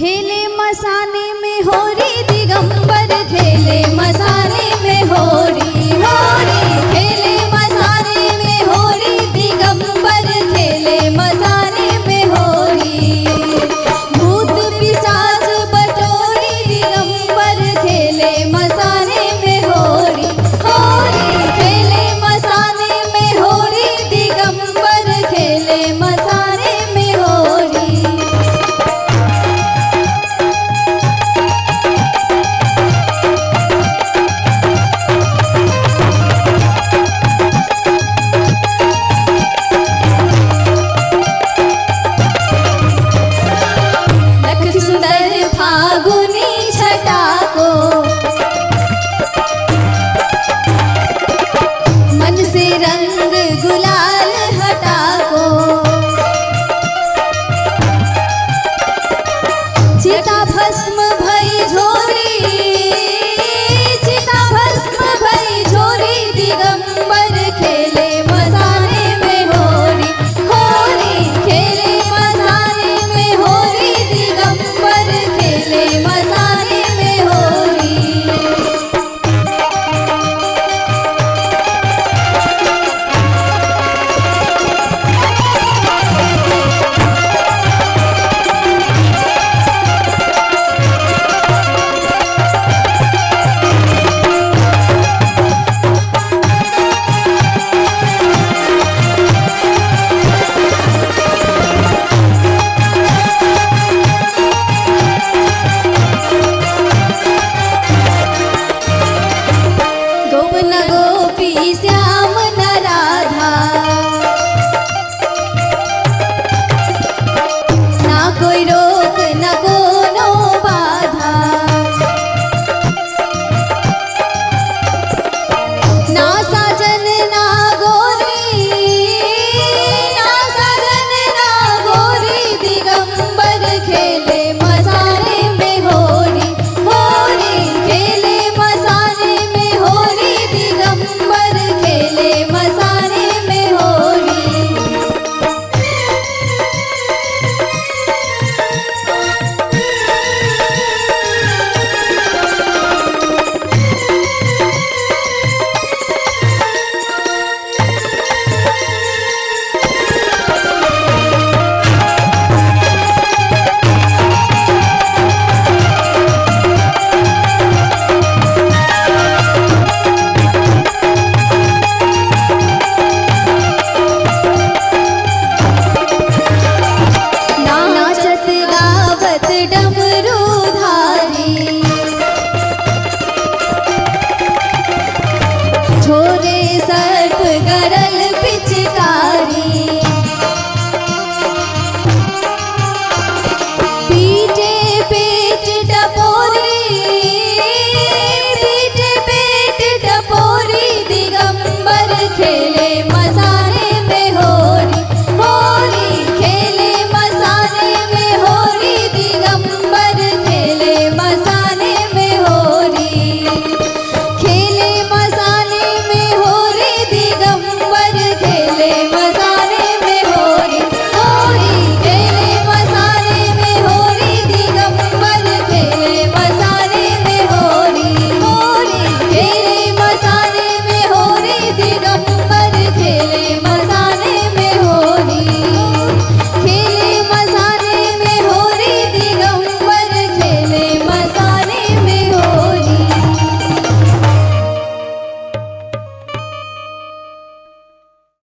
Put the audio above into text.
खेले मसाने में होरी दिगंबर, खेले मसाने में होरी होरी, खेले मसाने में होरी दिगंबर, खेले मसाने में होरी। भूत पिशाच बटोरी दिगंबर, खेले मसाने में होरी होरी, खेले मसाने में होरी दिगंबर, खेले मसाने में होरी। सुंदर फागुनी छटा को मन से रंग गुलाल हटा को, चिता भस्म